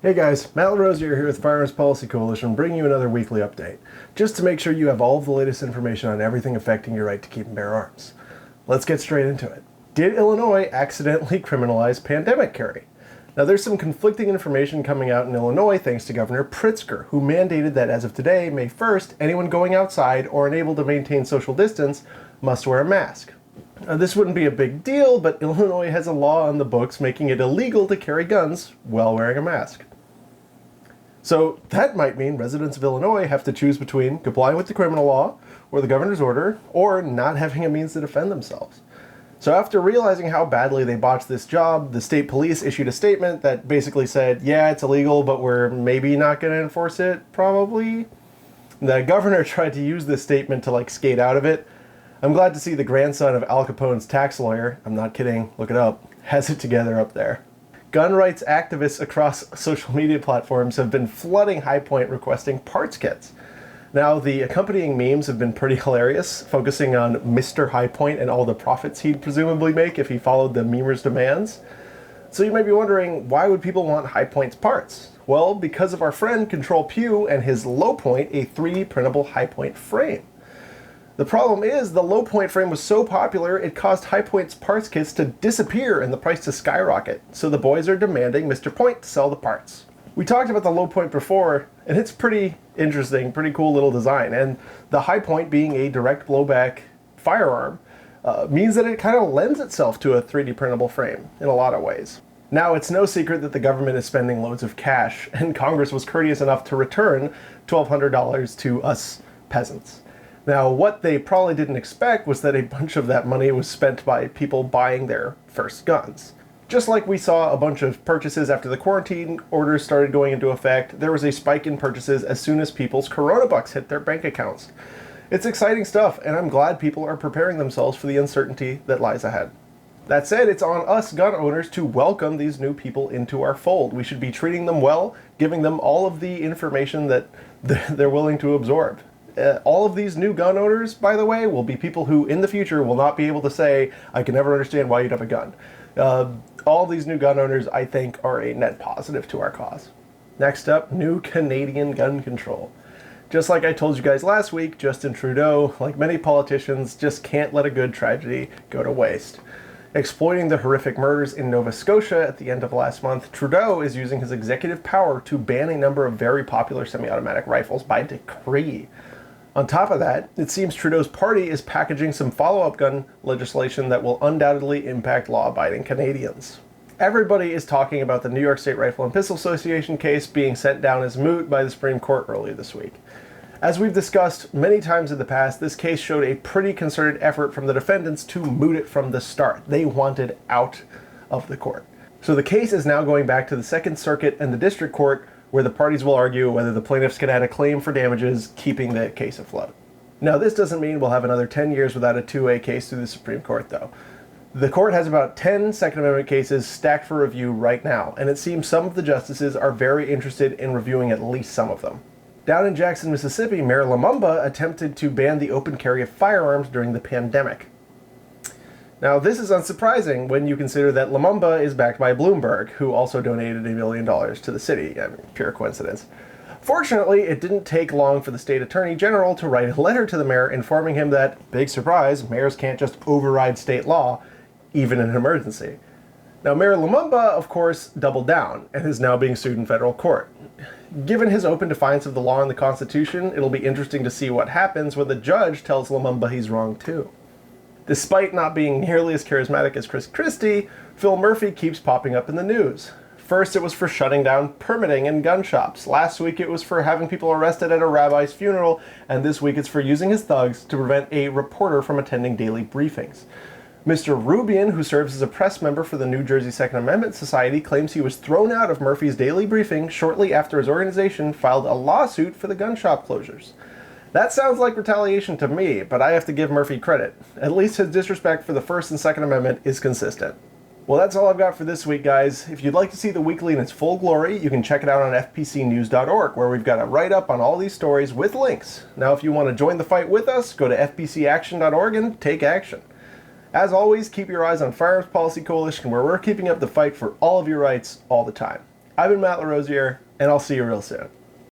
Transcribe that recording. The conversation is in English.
Hey guys, Matt Rosier here with Firearms Policy Coalition, bringing you another weekly update, just to make sure you have all of the latest information on everything affecting your right to keep and bear arms. Let's get straight into it. Did Illinois accidentally criminalize pandemic carry? Now there's some conflicting information coming out in Illinois thanks to Governor Pritzker, who mandated that as of today, May 1st, anyone going outside or unable to maintain social distance must wear a mask. Now, this wouldn't be a big deal, but Illinois has a law on the books making it illegal to carry guns while wearing a mask. So that might mean residents of Illinois have to choose between complying with the criminal law or the governor's order, or not having a means to defend themselves. So after realizing how badly they botched this job, the state police issued a statement that basically said, yeah, it's illegal, but we're maybe not going to enforce it, probably. The governor tried to use this statement to skate out of it. I'm glad to see the grandson of Al Capone's tax lawyer, I'm not kidding, look it up, has it together up there. Gun rights activists across social media platforms have been flooding High Point requesting parts kits. Now, the accompanying memes have been pretty hilarious, focusing on Mr. High Point and all the profits he'd presumably make if he followed the memers' demands. So you might be wondering, why would people want High Point's parts? Well, because of our friend Control Pew and his Low Point, a 3D printable High Point frame. The problem is, the Low Point frame was so popular, it caused High Point's parts kits to disappear and the price to skyrocket. So the boys are demanding Mr. Point to sell the parts. We talked about the Low Point before, and it's pretty interesting, pretty cool little design. And the High Point, being a direct blowback firearm, means that it kind of lends itself to a 3D printable frame in a lot of ways. Now, it's no secret that the government is spending loads of cash, and Congress was courteous enough to return $1,200 to us peasants. Now, what they probably didn't expect was that a bunch of that money was spent by people buying their first guns. Just like we saw a bunch of purchases after the quarantine orders started going into effect, there was a spike in purchases as soon as people's Ronabucks hit their bank accounts. It's exciting stuff, and I'm glad people are preparing themselves for the uncertainty that lies ahead. That said, it's on us gun owners to welcome these new people into our fold. We should be treating them well, giving them all of the information that they're willing to absorb. All of these new gun owners, by the way, will be people who in the future will not be able to say, I can never understand why you'd have a gun. All these new gun owners, I think, are a net positive to our cause. Next up, new Canadian gun control. Just like I told you guys last week, Justin Trudeau, like many politicians, just can't let a good tragedy go to waste. Exploiting the horrific murders in Nova Scotia at the end of last month, Trudeau is using his executive power to ban a number of very popular semi-automatic rifles by decree. On top of that, it seems Trudeau's party is packaging some follow-up gun legislation that will undoubtedly impact law-abiding Canadians. Everybody is talking about the New York State Rifle and Pistol Association case being sent down as moot by the Supreme Court earlier this week. As we've discussed many times in the past, this case showed a pretty concerted effort from the defendants to moot it from the start. They wanted out of the court. So the case is now going back to the Second Circuit and the District Court, where the parties will argue whether the plaintiffs can add a claim for damages, keeping the case afloat. Now, this doesn't mean we'll have another 10 years without a 2A case through the Supreme Court, though. The court has about 10 Second Amendment cases stacked for review right now, and it seems some of the justices are very interested in reviewing at least some of them. Down in Jackson, Mississippi, Mayor Lumumba attempted to ban the open carry of firearms during the pandemic. Now, this is unsurprising when you consider that Lumumba is backed by Bloomberg, who also donated $1 million to the city. I mean, pure coincidence. Fortunately, it didn't take long for the state attorney general to write a letter to the mayor informing him that, big surprise, mayors can't just override state law, even in an emergency. Now, Mayor Lumumba, of course, doubled down and is now being sued in federal court. Given his open defiance of the law and the Constitution, it'll be interesting to see what happens when the judge tells Lumumba he's wrong too. Despite not being nearly as charismatic as Chris Christie, Phil Murphy keeps popping up in the news. First, it was for shutting down permitting in gun shops. Last week, it was for having people arrested at a rabbi's funeral. And this week, it's for using his thugs to prevent a reporter from attending daily briefings. Mr. Rubian, who serves as a press member for the New Jersey Second Amendment Society, claims he was thrown out of Murphy's daily briefing shortly after his organization filed a lawsuit for the gun shop closures. That sounds like retaliation to me, but I have to give Murphy credit. At least his disrespect for the First and Second Amendment is consistent. Well, that's all I've got for this week, guys. If you'd like to see the weekly in its full glory, you can check it out on fpcnews.org, where we've got a write-up on all these stories with links. Now, if you want to join the fight with us, go to fpcaction.org and take action. As always, keep your eyes on Firearms Policy Coalition, where we're keeping up the fight for all of your rights all the time. I've been Matt LaRosiere, and I'll see you real soon.